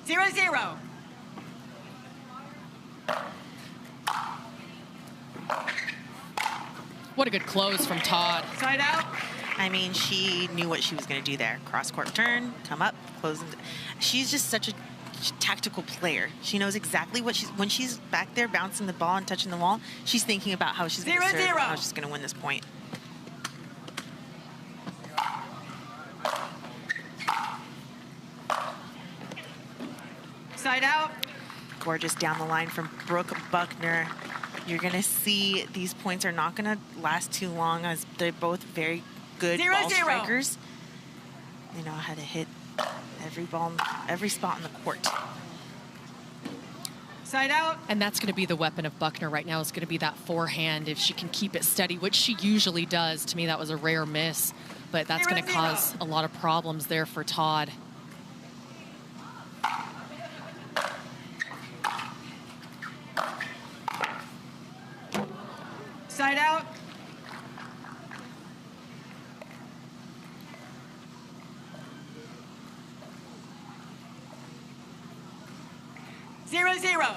0-0. What a good close from Todd. Side out. I mean, she knew what she was going to do there. Cross-court turn, come up, close. She's just such a tactical player. She knows exactly what when she's back there bouncing the ball and touching the wall, she's thinking about how she's going to serve, how she's going to win this point. Side out. Gorgeous down the line from Brooke Buckner. You're going to see these points are not going to last too long as they're both very good ball strikers. They know how to hit every ball, every spot in the court. Side out. And that's going to be the weapon of Buckner right now. Is going to be that forehand. If she can keep it steady, which she usually does. To me, that was a rare miss, but that's going to cause a lot of problems there for Todd. Side out. Zero.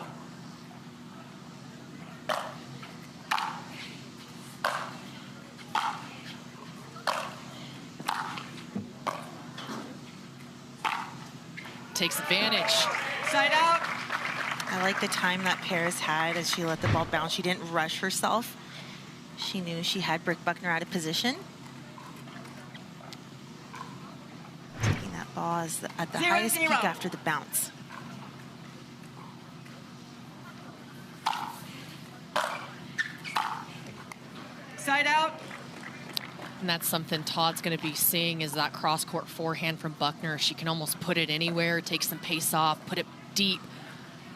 Takes advantage. Side out. I like the time that Parris had as she let the ball bounce. She didn't rush herself. She knew she had Brooke Buckner out of position. Taking that ball at the highest peak after the bounce. Side out. And that's something Todd's going to be seeing is that cross-court forehand from Buckner. She can almost put it anywhere, take some pace off, put it deep.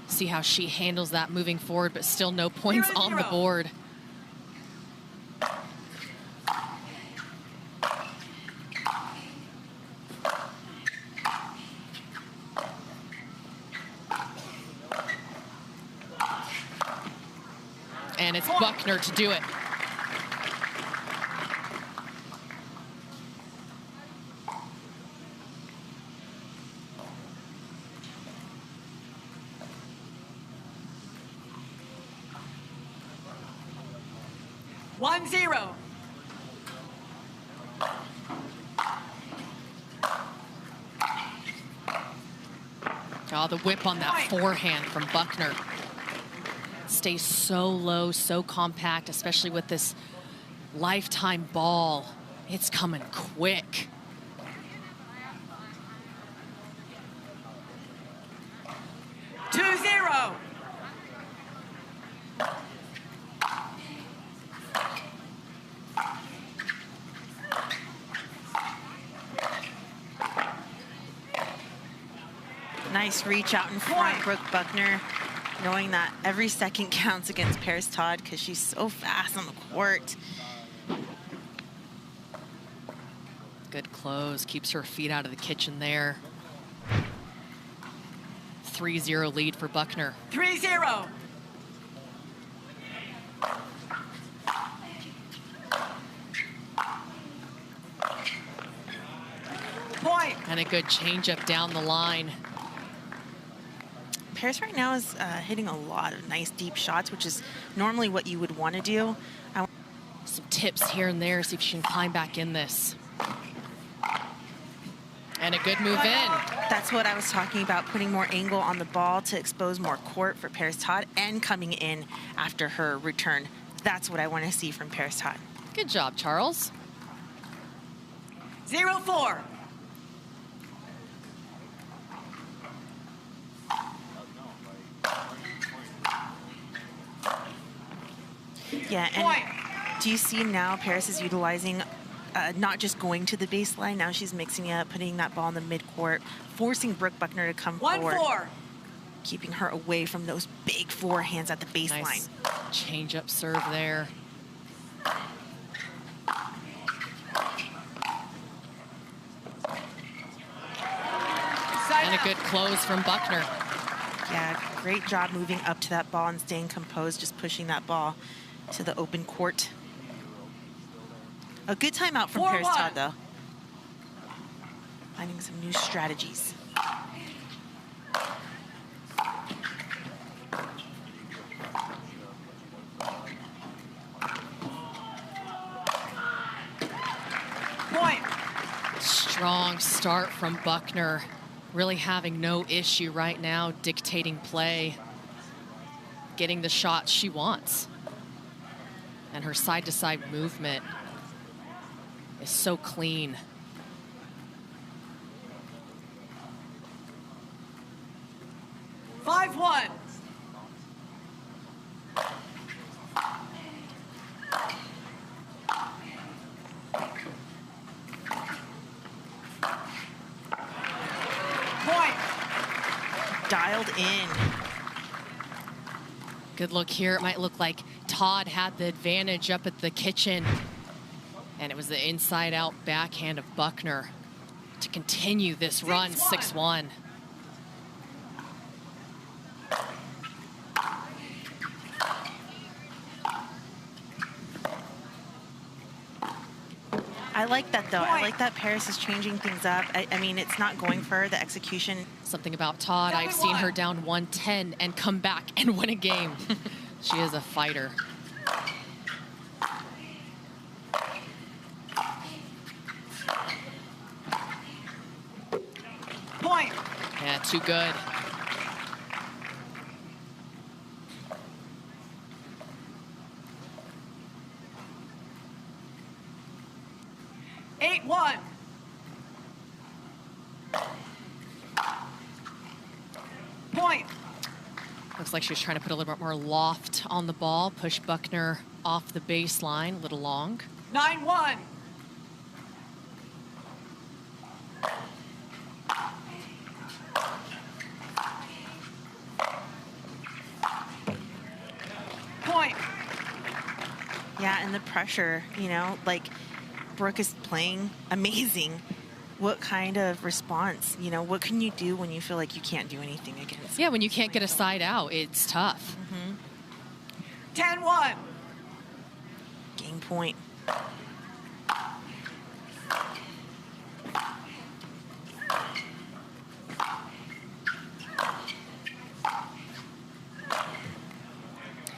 See how she handles that moving forward, but still no points on the board. And it's Buckner to do it. One zero. Oh, the whip on that forehand from Buckner. Stays so low, so compact, especially with this lifetime ball. It's coming quick. Two zero. Nice reach out in front, Brooke Buckner, knowing that every second counts against Parris Todd because she's so fast on the court. Good close, keeps her feet out of the kitchen there. 3-0 lead for Buckner. 3-0. Point. And a good changeup down the line. Parris right now is hitting a lot of nice deep shots, which is normally what you would want to do. Some tips here and there, see if she can climb back in this. And a good move in. That's what I was talking about, putting more angle on the ball to expose more court for Parris Todd and coming in after her return. That's what I want to see from Parris Todd. Good job, Charles. 0-4. Yeah, and do you see now Parris is utilizing not just going to the baseline, now she's mixing it up, putting that ball in the midcourt, forcing Brooke Buckner to come forward, keeping her away from those big forehands at the baseline. Nice change-up serve there. And a good close from Buckner. Yeah, great job moving up to that ball and staying composed, just pushing that ball to the open court. A good timeout from Parris Todd, though. Finding some new strategies. strong start from Buckner. Really having no issue right now dictating play, getting the shots she wants. And her side-to-side movement is so clean. Five, 1. Point. Dialed in. Good look here. It might look like Todd had the advantage up at the kitchen. And it was the inside-out backhand of Buckner to continue this run, 6-1. I like that, though. I like that Parris is changing things up. I mean, it's not going for her, the execution. Something about Todd. I've seen her down 110 and come back and win a game. She is a fighter. Point. Yeah, too good. Eight, 1. Point. Looks like she was trying to put a little bit more loft on the ball, push Buckner off the baseline, a little long. 9, 1. Point. Yeah, and the pressure, you know, like Brooke is playing amazing. What kind of response, you know, what can you do when you feel like you can't do anything against? Yeah, when you can't get a side out, it's tough. 10, 1. Game point.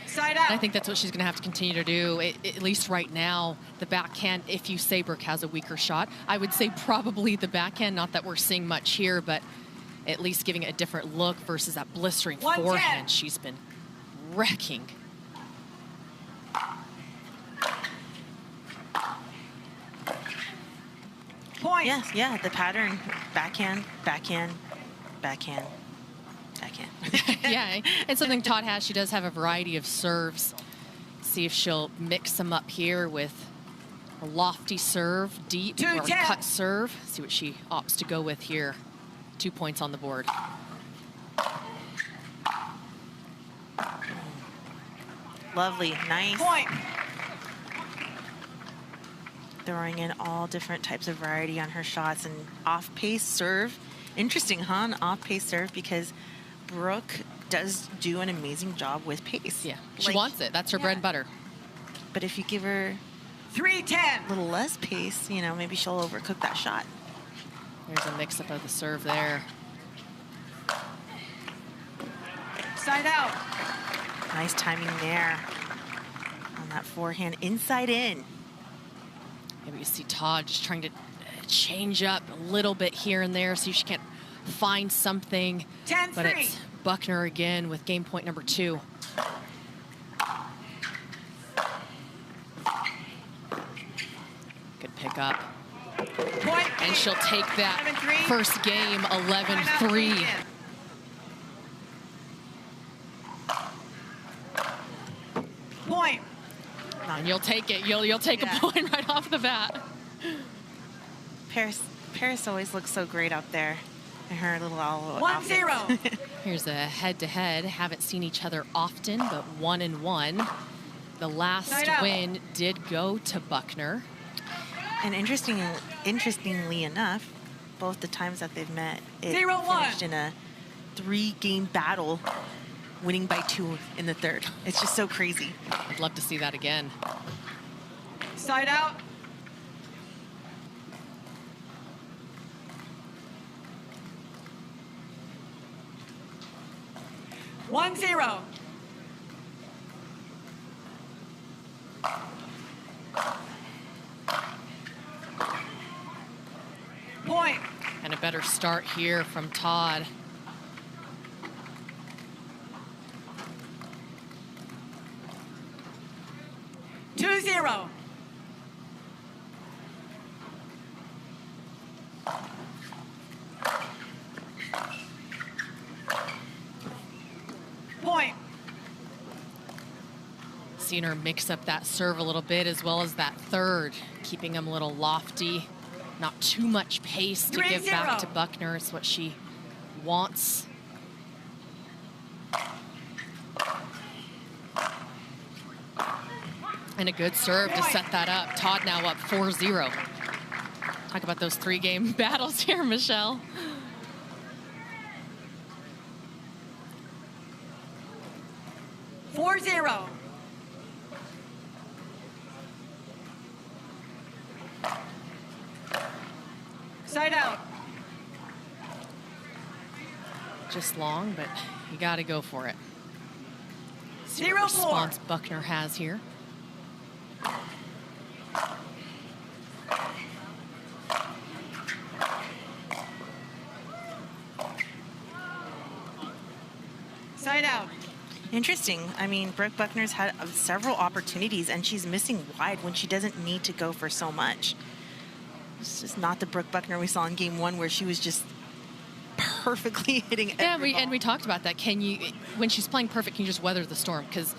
Side out. I think that's what she's going to have to continue to do, at least right now. The backhand, if you say Brooke has a weaker shot, I would say probably the backhand, not that we're seeing much here, but at least giving it a different look versus that blistering 110. forehand she's been wrecking. Point. Yes, yeah, the pattern, backhand, backhand, backhand, backhand. Yeah, and something Todd has, she does have a variety of serves. See if she'll mix them up here with a lofty serve, deep, or 210. cut serve. See what she opts to go with here. 2 points on the board. Lovely, nice. Point. Throwing in all different types of variety on her shots and off-pace serve. Interesting, huh? An off-pace serve, because Brooke does do an amazing job with pace. Yeah, she Like, wants it. That's her bread and butter. But if you give her 310. a little less pace, you know, maybe she'll overcook that shot. There's a mix-up of the serve there. Side out. Nice timing there on that forehand, inside in. Maybe you see Todd just trying to change up a little bit here and there, see if she can't find something. 10-3. But it's Buckner again with game point number 2. Good pick up. Point. And she'll take that 11-3. first game, 11-3. Point. And you'll take it. You'll take Yeah. a point right off the bat. Parris always looks so great out there in her little all 1-0. Here's a head-to-head. Haven't seen each other often, but 1-1. The last Side out. win did go to Buckner. And interestingly enough, both the times that they've met, it 0-1. finished in a 3-game battle, winning by 2 in the third. It's just so crazy. I'd love to see that again. Side out. One zero. Point. better start here from Todd. Two zero. Point. Seen her mix up that serve a little bit as well as that third, keeping them a little lofty, not too much pace to give back to Buckner. It's what she wants. And a good serve to set that up. Todd now up 4-0. Talk about those 3-game battles here, Michelle. Four zero. Side out. Just long, but you got to go for it. See what 0-4. response Buckner has here. Side out. Interesting. I mean, Brooke Buckner's had several opportunities, and she's missing wide when she doesn't need to go for so much. It's just not the Brooke Buckner we saw in game one, where she was just perfectly hitting every ball. And we talked about that. Can you, when she's playing perfect, can you just weather the storm? Because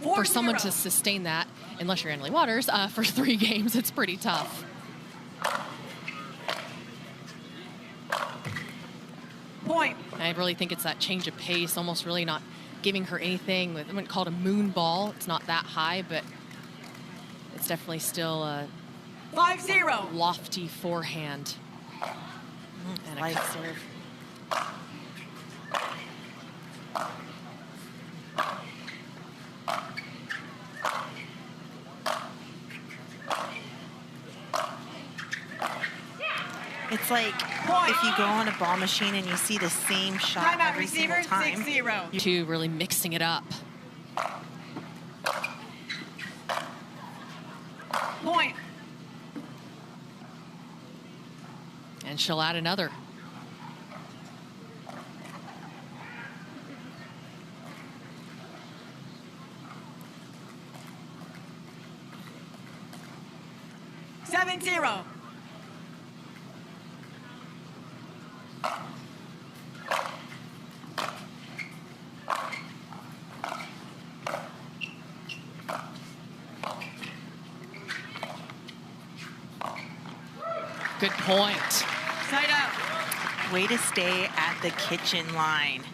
for someone to sustain that, unless you're Emily Waters, for 3 games, it's pretty tough. Point. I really think it's that change of pace, almost really not giving her anything. I wouldn't call it a moon ball. It's not that high, but it's definitely still a 5-0. lofty forehand. And a cut serve. It's like if you go on a ball machine and you see the same shot Timeout, every single receiver, time. 6-0. Two really mixing it up. Point. And she'll add another. Seven zero. Good point. Side out. Way to stay at the kitchen line.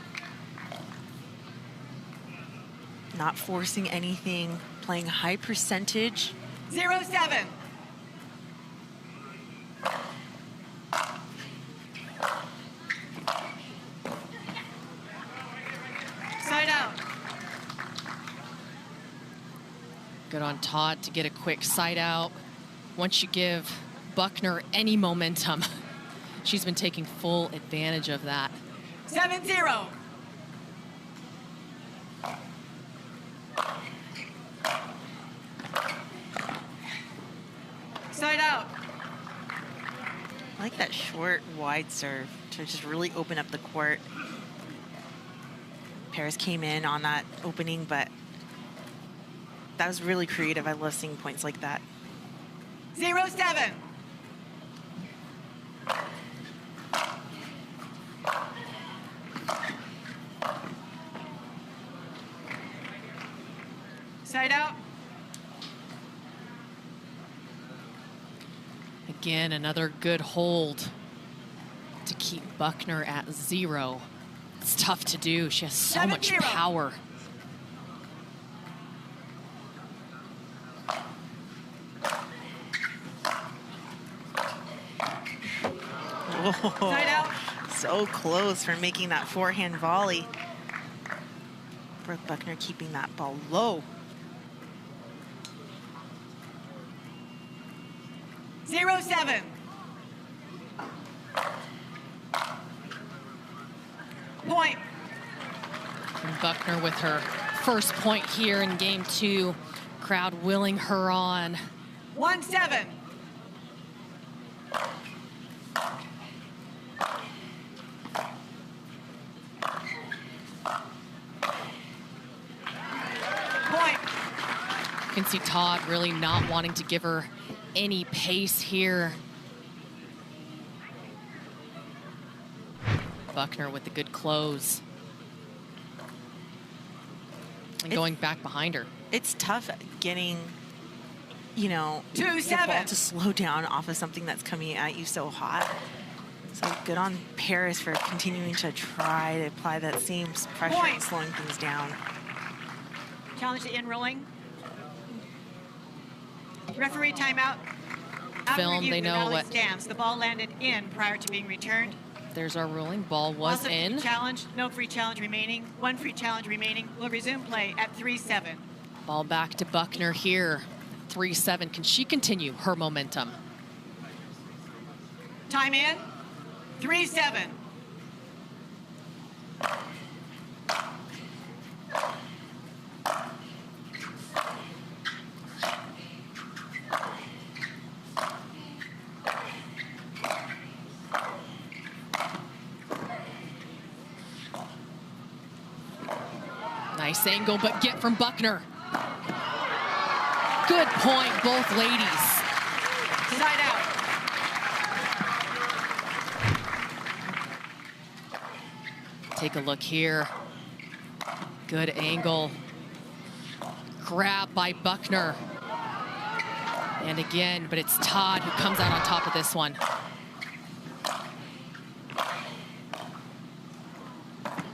Not forcing anything, playing high percentage. 0-7. Side out. Good on Todd to get a quick side out. Once you give Buckner any momentum, she's been taking full advantage of that. 7-0. Side out. I like that short, wide serve to just really open up the court. Parris came in on that opening, but that was really creative. I love seeing points like that. 0-7. Side out. Again, another good hold to keep Buckner at 0. It's tough to do. She has so much 7-0. power. Whoa. Side out. So close for making that forehand volley. Brooke Buckner keeping that ball low. 0-7. Point. And Buckner with her first point here in game 2. Crowd willing her on. 1-7. You can see Todd really not wanting to give her any pace here. Buckner with the good close. And going back behind her. It's tough getting, you know, the 2-7. ball to slow down off of something that's coming at you so hot. So good on Parris for continuing to try to apply that same pressure and slowing things down. Challenge to in rolling. Referee timeout. After Film, review, they the know rally what- stands. The ball landed in prior to being returned. There's our ruling. Ball was Also, in. challenge, no free challenge remaining. One free challenge remaining. We'll resume play at 3-7. Ball back to Buckner here. 3-7. Can she continue her momentum? Time in. 3-7. Nice angle, but get from Buckner. Good point, both ladies. Side out. Take a look here. Good angle. Grab by Buckner. And again, but it's Todd who comes out on top of this one.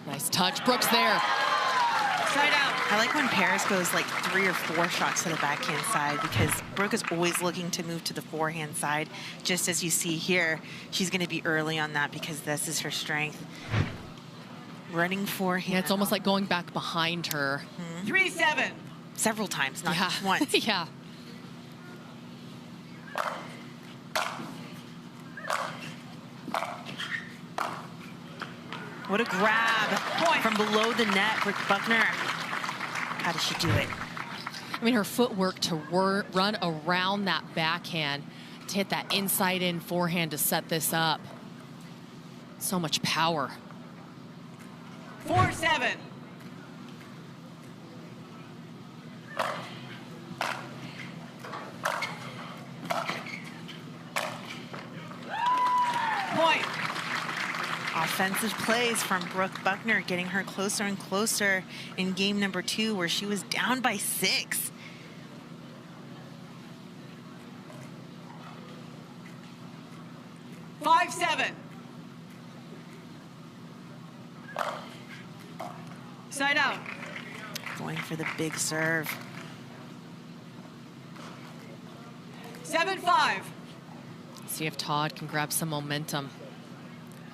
Nice touch. Brooks there. Side out. I like when Parris goes like 3 or 4 shots to the backhand side, because Brooke is always looking to move to the forehand side. Just as you see here, she's going to be early on that because this is her strength. Running forehand. Yeah, it's almost like going back behind her. 3-7. Several times, not Yeah. just once. Yeah. What a grab Point. from below the net, Brooke Buckner. How does she do it? I mean, her footwork to run around that backhand, to hit that inside-in forehand to set this up. So much power. 4-7. Point. Offensive plays from Brooke Buckner, getting her closer and closer in game number 2, where she was down by 6. Five, 7. Side out. Going for the big serve. 7-5. See if Todd can grab some momentum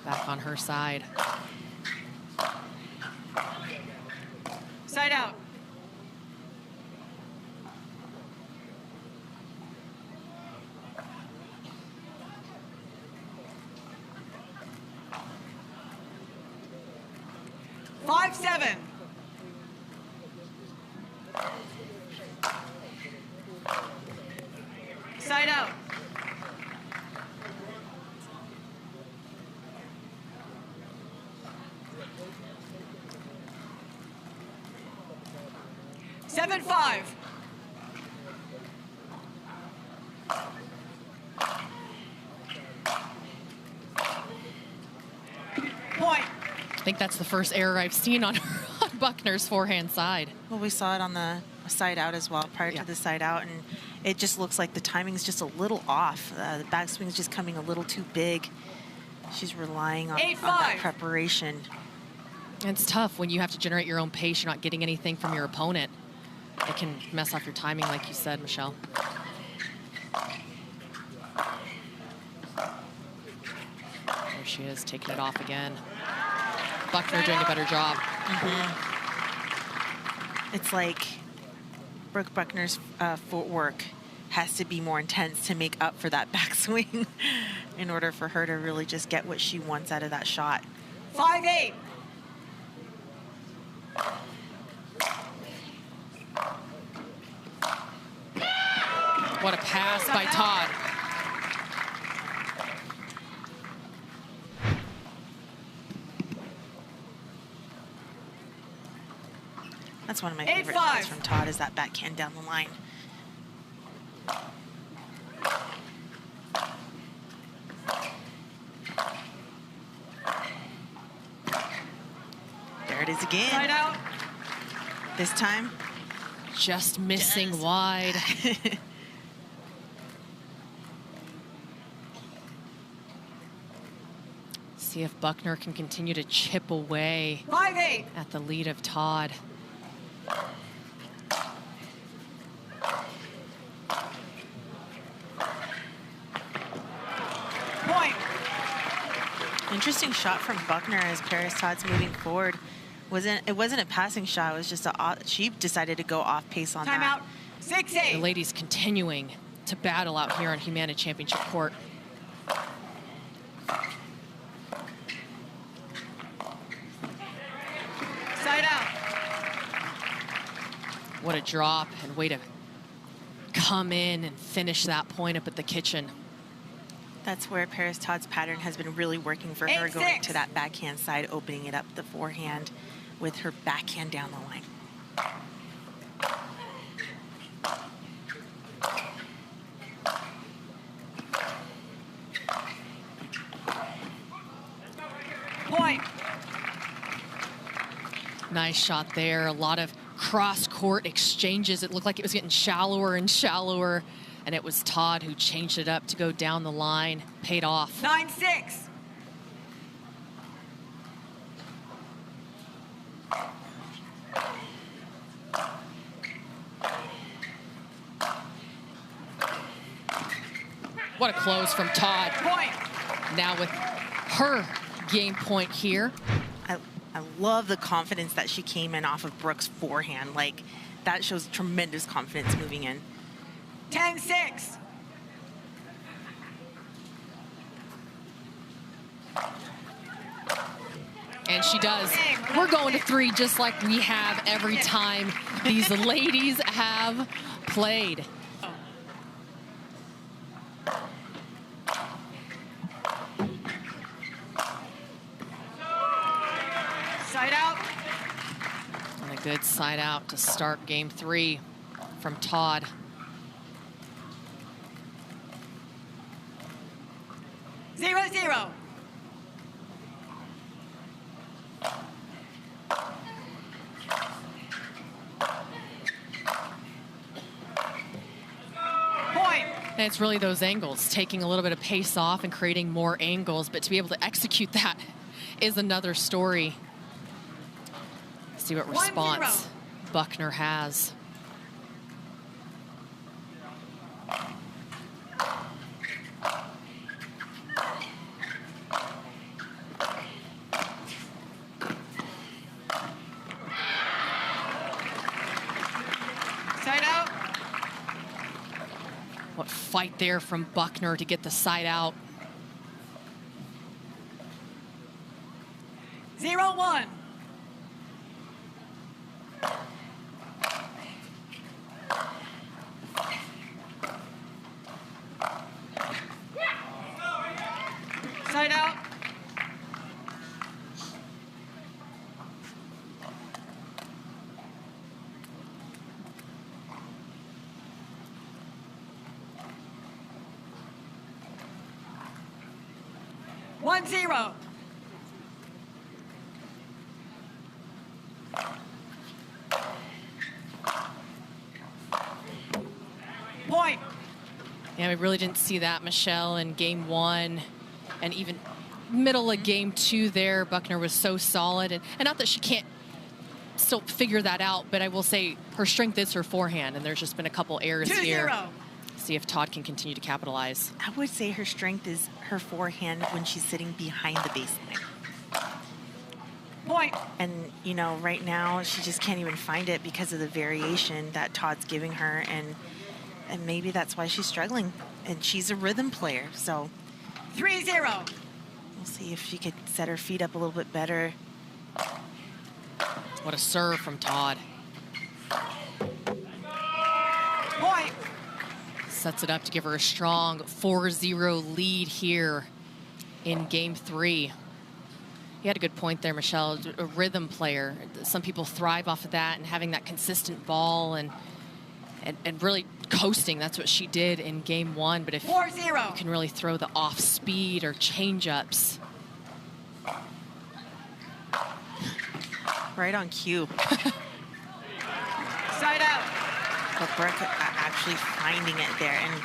back on her side. Side out. Five, 7. Side out. Seven, 5. Point. I think that's the first error I've seen on Buckner's forehand side. Well, we saw it on the side out as well, prior Yeah. to the side out, and it just looks like the timing is just a little off. The backswing is just coming a little too big. She's relying on that 8-5. preparation. And it's tough when you have to generate your own pace. You're not getting anything from your opponent. It can mess off your timing, like you said, Michelle. There she is, taking it off again. Buckner doing a better job. It's like Brooke Buckner's footwork has to be more intense to make up for that backswing in order for her to really just get what she wants out of that shot. 5-8. What a pass by Todd. That's one of my 8-5. favorite shots from Todd, is that backhand down the line. it is again. Side out. This time. Just missing wide. See if Buckner can continue to chip away 5-8. at the lead of Todd. Point. Interesting shot from Buckner as Parris Todd's moving forward. It wasn't a passing shot. It was just she decided to go off pace on that. Timeout. 6-8. The ladies continuing to battle out here on Humana Championship Court. Side out. What a drop and way to come in and finish that point up at the kitchen. That's where Parris Todd's pattern has been really working for her, 8-6. going to that backhand side, opening it up the forehand with her backhand down the line. Point. Nice shot there. A lot of cross-court exchanges. It looked like it was getting shallower and shallower, and it was Todd who changed it up to go down the line. Paid off. 9-6. What a close from Todd. Point. Now with her game point here. I love the confidence that she came in off of Brooke's forehand. Like, that shows tremendous confidence moving in. 10-6. And she does. We're going to 3 just like we have every time these ladies have played. Side out. And a good side out to start game 3 from Todd. Zero, 0. Point. And it's really those angles, taking a little bit of pace off and creating more angles, but to be able to execute that is another story. See what response Buckner has. Side out. What fight there from Buckner to get the side out. 0-1. Side out. One, 0. Point. Yeah, we really didn't see that, Michelle, in game 1 and even middle of game 2 there. Buckner was so solid. And not that she can't still figure that out, but I will say her strength is her forehand, and there's just been a couple errors 2-0. here. See if Todd can continue to capitalize. I would say her strength is her forehand when she's sitting behind the baseline. Point. And, you know, right now she just can't even find it because of the variation that Todd's giving her. And maybe that's why she's struggling. And she's a rhythm player, so 3-0. we'll see if she could set her feet up a little bit better. What a serve from Todd. Point. Sets it up to give her a strong 4-0 lead here in game 3. You had a good point there, Michelle. A rhythm player. Some people thrive off of that and having that consistent ball and really coasting. That's what she did in game 1. But if 4-0. you can really throw the off speed or change ups. Right on cue. Side out. But Brooke actually finding it there and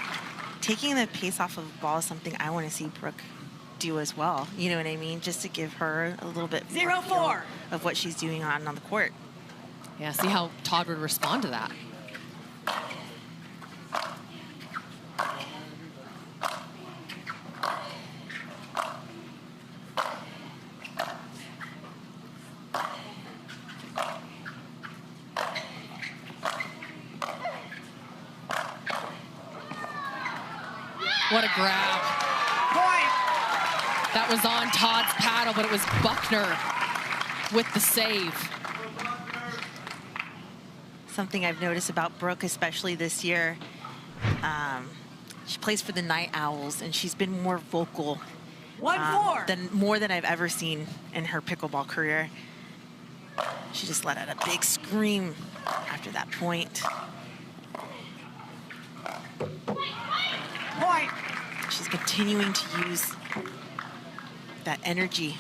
taking the pace off of the ball is something I want to see Brooke do as well. You know what I mean? Just to give her a little bit more feel of what she's doing on the court. Yeah, see how Todd would respond to that. What a grab. Point. That was on Todd's paddle, but it was Buckner with the save. Something I've noticed about Brooke, especially this year, she plays for the Night Owls, and she's been more vocal 1-4. more than I've ever seen in her pickleball career. She just let out a big scream after that point. Point. She's continuing to use that energy.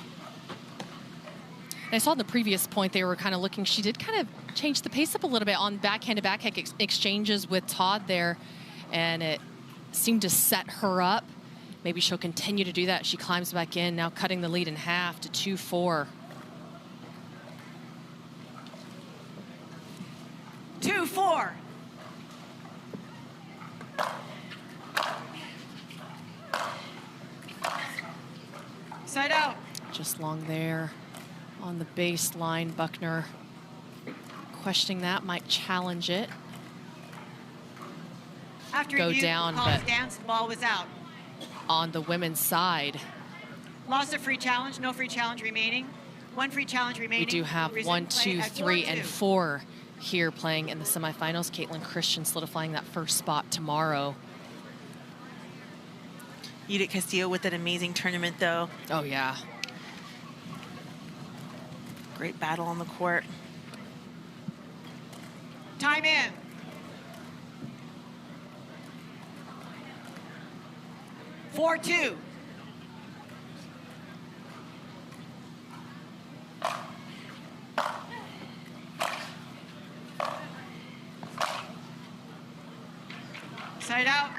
I saw in the previous point they were kind of looking, she did kind of change the pace up a little bit on backhand to backhand exchanges with Todd there, and it seemed to set her up. Maybe she'll continue to do that. She climbs back in, now cutting the lead in half to 2-4. 2-4. Side out. Just long there on the baseline. Buckner questioning that, might challenge it. After Go review, down, call but stance, the ball was out. on the women's side, Lost a free challenge, no free challenge remaining. One free challenge remaining. we do have Resume 1, play 2, at 3, 4-2. and 4 here playing in the semifinals. Caitlin Christian solidifying that first spot tomorrow. Edith Castillo with an amazing tournament, though. Oh, yeah. Great battle on the court. Time in. Four, 2. Side out.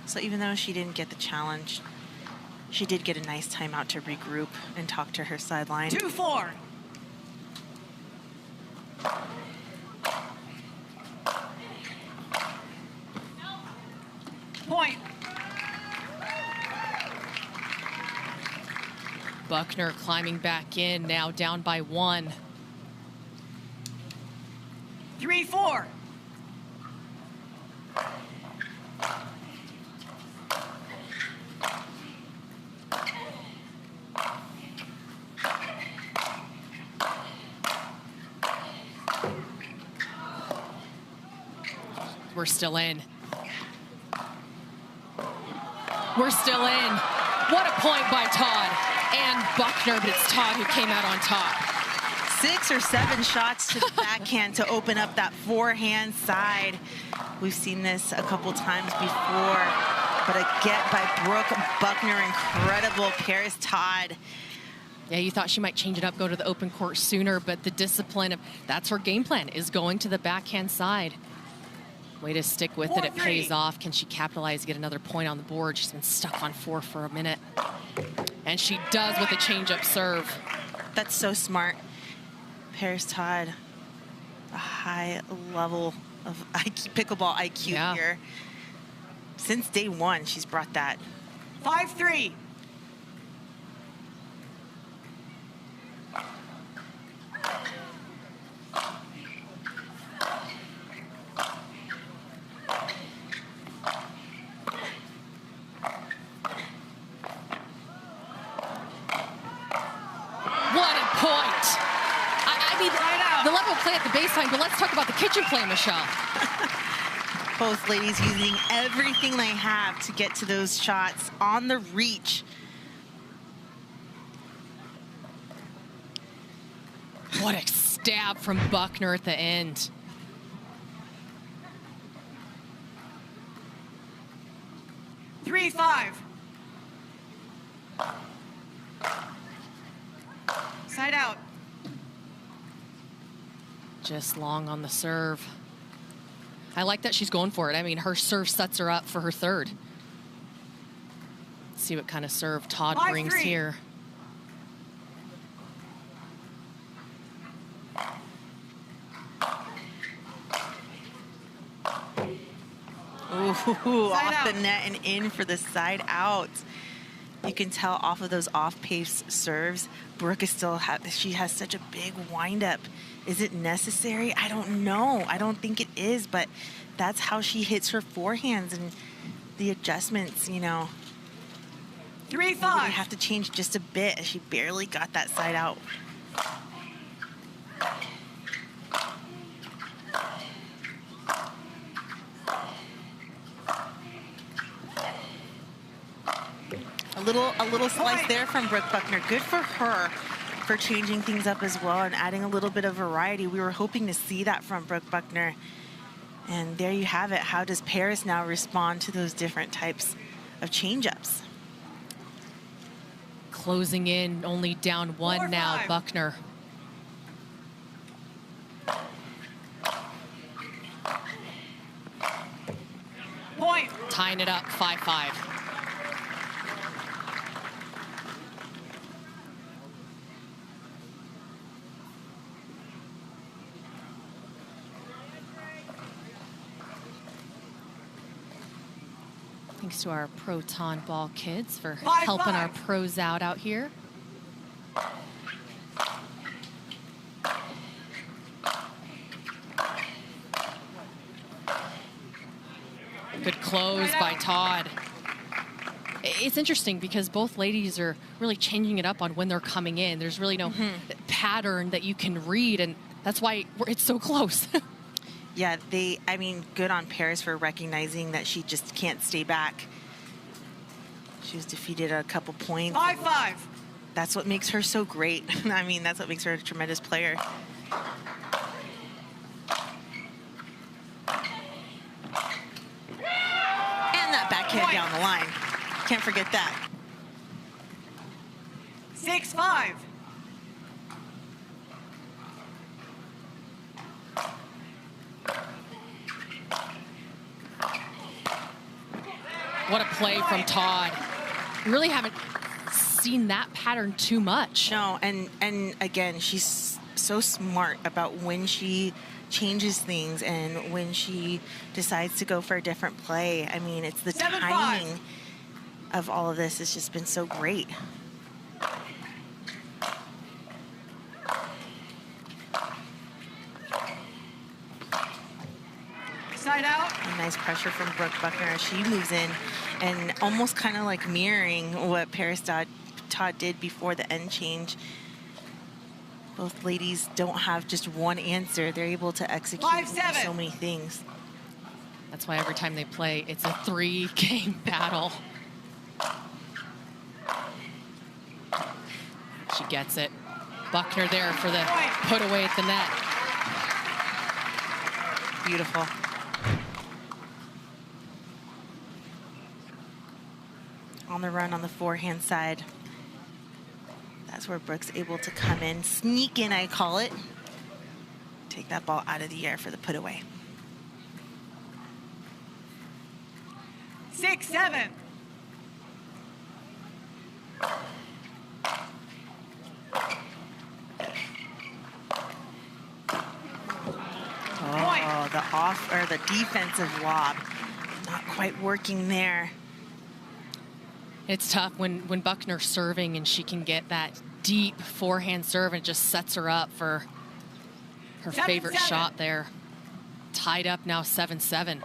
So even though she didn't get the challenge, she did get a nice timeout to regroup and talk to her sideline. 2-4. Point. Buckner climbing back in, now down by 1. 3-4. We're still in. We're still in. What a point by Todd and Buckner, but it's Todd who came out on top. 6 or 7 shots to the backhand to open up that forehand side. We've seen this a couple times before, but a get by Brooke Buckner, incredible. Parris Todd. Yeah, you thought she might change it up, go to the open court sooner, but the discipline of that's her game plan, is going to the backhand side. Way to stick with it. It 4-3. pays off. Can she capitalize, get another point on the board? She's been stuck on 4 for a minute. And she does with a change-up serve. That's so smart. Parris Todd, a high level of pickleball IQ here. Since day one, she's brought that. 5-3. What a point. I mean, the level of play at the baseline, but let's talk about the kitchen play, Michelle. Both ladies using everything they have to get to those shots on the reach. What a stab from Buckner at the end. 3-5. Side out. Just long on the serve. I like that she's going for it. I mean, her serve sets her up for her third. Let's see what kind of serve Todd brings here. Ooh, off the net and in for the side out. You can tell off of those off-pace serves, Brooke is still, she has such a big windup. Is it necessary? I don't know. I don't think it is, but that's how she hits her forehands, and the adjustments, you know. 3-5. They have to change just a bit as she barely got that side out. A little slice there from Brooke Buckner. Good for her for changing things up as well and adding a little bit of variety. We were hoping to see that from Brooke Buckner. And there you have it. How does Parris now respond to those different types of change-ups? Closing in, only down 1 now, Buckner. Point. Tying it up, 5-5. Thanks to our Proton Ball kids for helping our pros out here. Good close by Todd. It's interesting because both ladies are really changing it up on when they're coming in. There's really no pattern that you can read, and that's why it's so close. Yeah, I mean, good on Parris for recognizing that she just can't stay back. She was defeated at a couple points. 5-5. That's what makes her so great. I mean, that's what makes her a tremendous player. And that backhand down the line. Can't forget that. 6-5. What a play from Todd. We really haven't seen that pattern too much. No, and again, she's so smart about when she changes things and when she decides to go for a different play. I mean, it's the 7-5. timing of all of this has just been so great. Side out. A nice pressure from Brooke Buckner as she moves in and almost kind of like mirroring what Parris Todd did before the end change. Both ladies don't have just one answer. They're able to execute 5-7. so many things. That's why every time they play, it's a 3-game battle. She gets it. Buckner there for the put away at the net. Beautiful. On the run on the forehand side. That's where Brooke's able to come in, sneak in, I call it. Take that ball out of the air for the put away. 6-7. Oh, the off or the defensive lob, not quite working there. It's tough when Buckner's serving and she can get that deep forehand serve and it just sets her up for her favorite shot there. Tied up now 7-7.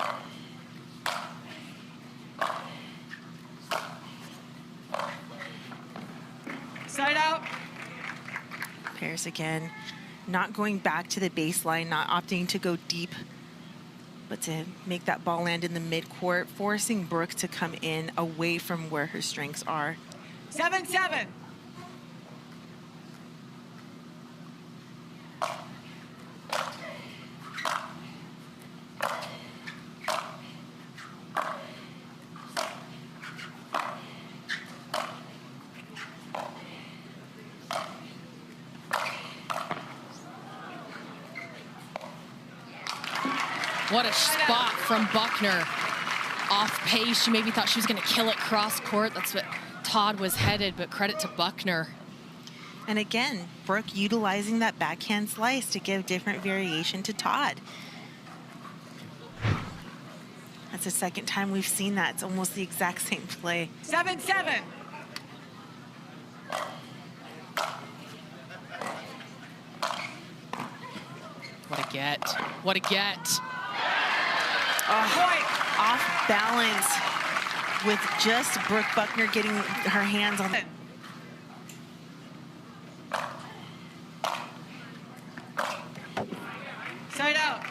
Side out. Parris again, not going back to the baseline, not opting to go deep, but to make that ball land in the midcourt, forcing Brooke to come in away from where her strengths are. 7-7. What a spot from Buckner. Off pace, she maybe thought she was going to kill it cross court. That's what Todd was headed, but credit to Buckner. And again, Brooke utilizing that backhand slice to give different variation to Todd. That's the second time we've seen that. It's almost the exact same play. 7-7. What a get. What a get. Oh, off balance with just Brooke Buckner getting her hands on it. Side out.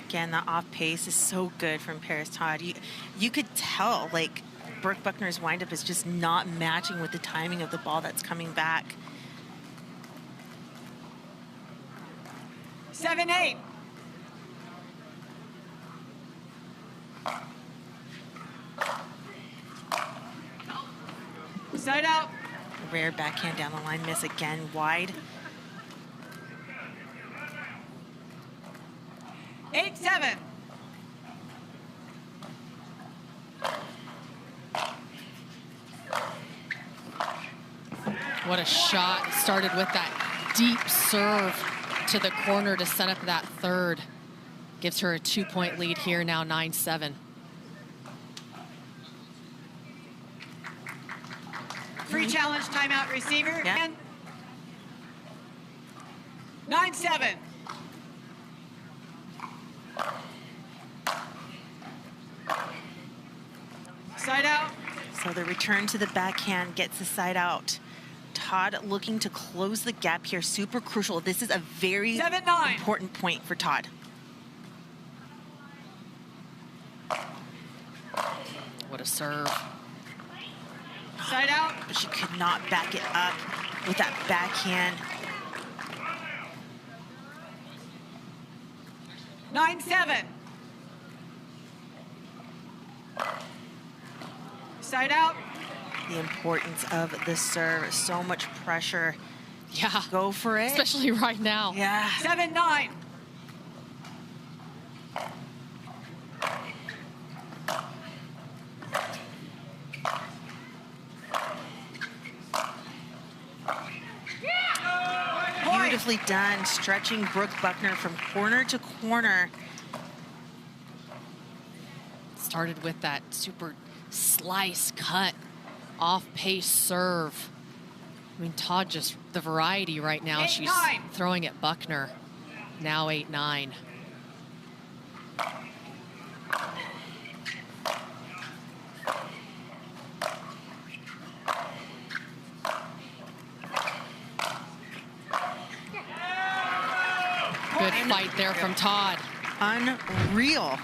Again, the off pace is so good from Parris Todd. You could tell, like, Brooke Buckner's windup is just not matching with the timing of the ball that's coming back. 7-8. Side out. Rare backhand down the line miss again, wide. 8-7. What a shot. Started with that deep serve to the corner to set up that third. Gives her a 2-point lead here, now 9-7. Free challenge, timeout, receiver. Yeah. 9-7. Side out. So the return to the backhand gets the side out. Todd looking to close the gap here, super crucial. This is a very 7-9. important point for Todd. What a serve. Side out. But she could not back it up with that backhand. 9-7. Side out. The importance of the serve, so much pressure. Yeah. Go for it. Especially right now. Yeah. 7-9. Beautifully done, stretching Brooke Buckner from corner to corner. Started with that super slice cut, off-pace serve. I mean, Todd just, the variety right now, 8-9. she's throwing at Buckner. Now 8-9. Good fight there from Todd. Unreal.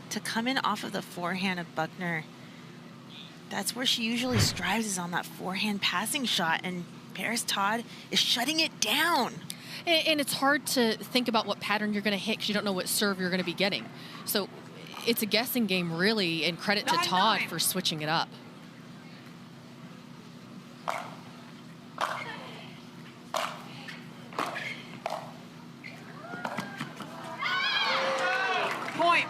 To come in off of the forehand of Buckner, that's where she usually strives, is on that forehand passing shot, and Parris Todd is shutting it down. And it's hard to think about what pattern you're going to hit because you don't know what serve you're going to be getting. So it's a guessing game, really, and credit to Todd for switching it up. Point.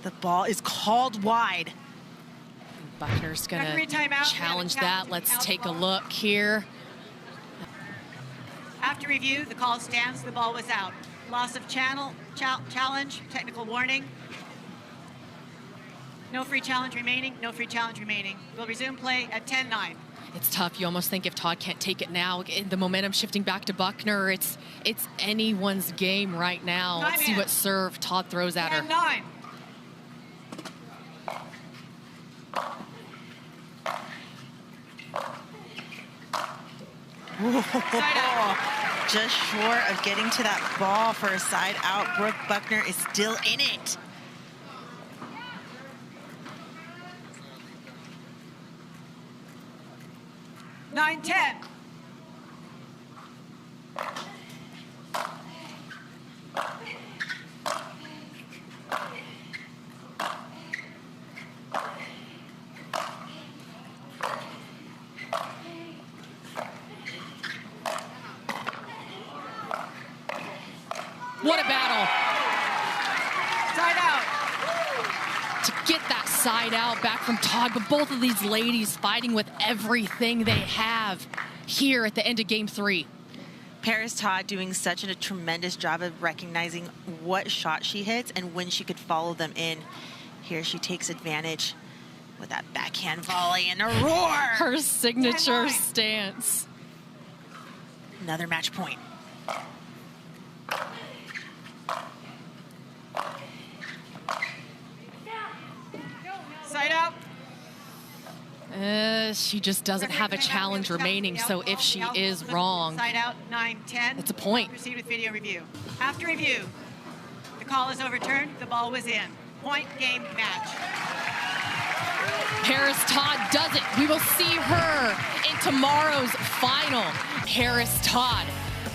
The ball is called wide. Buckner's going Referee to timeout. challenge that. Let's take a look here. After review, the call stands. The ball was out. Loss of challenge, technical warning. No free challenge remaining. No free challenge remaining. We'll resume play at 10-9. It's tough. You almost think if Todd can't take it now, the momentum shifting back to Buckner, it's anyone's game right now. Let's see what serve Todd throws at her. 10-9. Just short of getting to that ball for a side out. Brooke Buckner is still in it. Nine, 10. What a battle. Side out. To get that side out back from Todd, but both of these ladies fighting with everything they have here at the end of game 3. Parris Todd doing such a tremendous job of recognizing what shot she hits and when she could follow them in. Here she takes advantage with that backhand volley and a roar. Her signature stance. Another match point. Side out. She just doesn't have a challenge remaining, so if she is wrong, Side out, 9-10. it's a point. Proceed with video review. After review, the call is overturned. The ball was in. Point game match. Parris Todd does it. We will see her in tomorrow's final. Parris Todd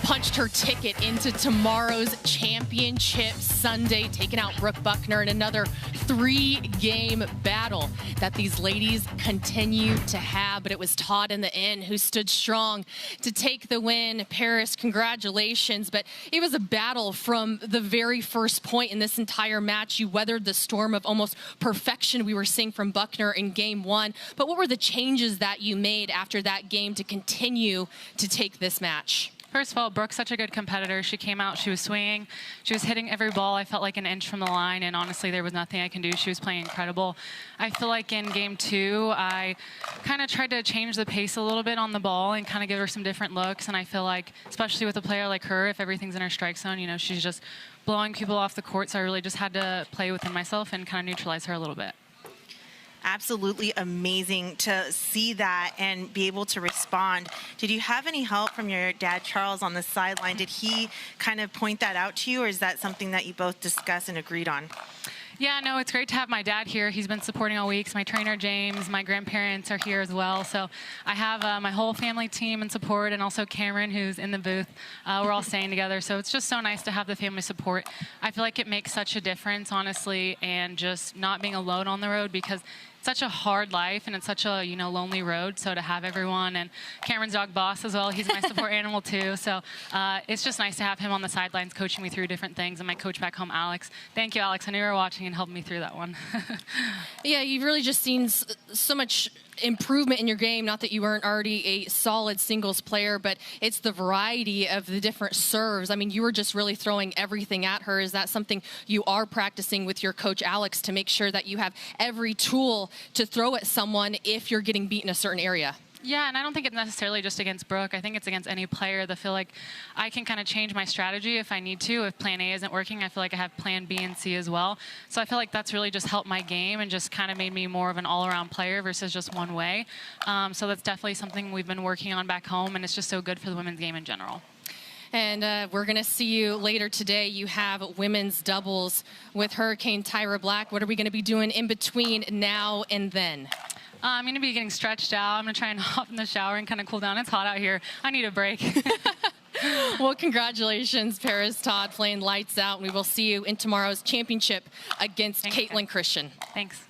punched her ticket into tomorrow's championship Sunday, taking out Brooke Buckner in another 3-game battle that these ladies continue to have. But it was Todd in the end who stood strong to take the win. Parris, congratulations. But it was a battle from the very first point in this entire match. You weathered the storm of almost perfection we were seeing from Buckner in game 1. But what were the changes that you made after that game to continue to take this match? First of all, Brooke's such a good competitor. She came out, she was swinging, she was hitting every ball. I felt like an inch from the line, and honestly, there was nothing I can do. She was playing incredible. I feel like in game 2, I kind of tried to change the pace a little bit on the ball and kind of give her some different looks, and I feel like, especially with a player like her, if everything's in her strike zone, you know, she's just blowing people off the court, so I really just had to play within myself and kind of neutralize her a little bit. Absolutely amazing to see that and be able to respond. Did you have any help from your dad, Charles, on the sideline? Did he kind of point that out to you, or is that something that you both discussed and agreed on? Yeah, no, it's great to have my dad here. He's been supporting all week. My trainer, James, my grandparents are here as well. So I have my whole family team in support, and also Cameron, who's in the booth. We're all staying together. So it's just so nice to have the family support. I feel like it makes such a difference, honestly, and just not being alone on the road, because it's such a hard life and it's such a, you know, lonely road. So to have everyone, and Cameron's dog Boss as well, he's my support animal too. So it's just nice to have him on the sidelines coaching me through different things. And my coach back home, Alex. Thank you, Alex. I knew you were watching and helped me through that one. Yeah, you've really just seen so much improvement in your game. Not that you weren't already a solid singles player, but it's the variety of the different serves. I mean, you were just really throwing everything at her. Is that something you are practicing with your coach, Alex, to make sure that you have every tool to throw at someone if you're getting beat in a certain area? Yeah, and I don't think it's necessarily just against Brooke. I think it's against any player that feel like I can kind of change my strategy if I need to. If plan A isn't working, I feel like I have plan B and C as well. So I feel like that's really just helped my game and just kind of made me more of an all-around player versus just one way. So that's definitely something we've been working on back home, and it's just so good for the women's game in general. And we're going to see you later today. You have women's doubles with Hurricane Tyra Black. What are we going to be doing in between now and then? I'm going to be getting stretched out. I'm going to try and hop in the shower and kind of cool down. It's hot out here. I need a break. Well, congratulations, Parris Todd, playing lights out. We will see you in tomorrow's championship against Caitlin Christian. Thanks.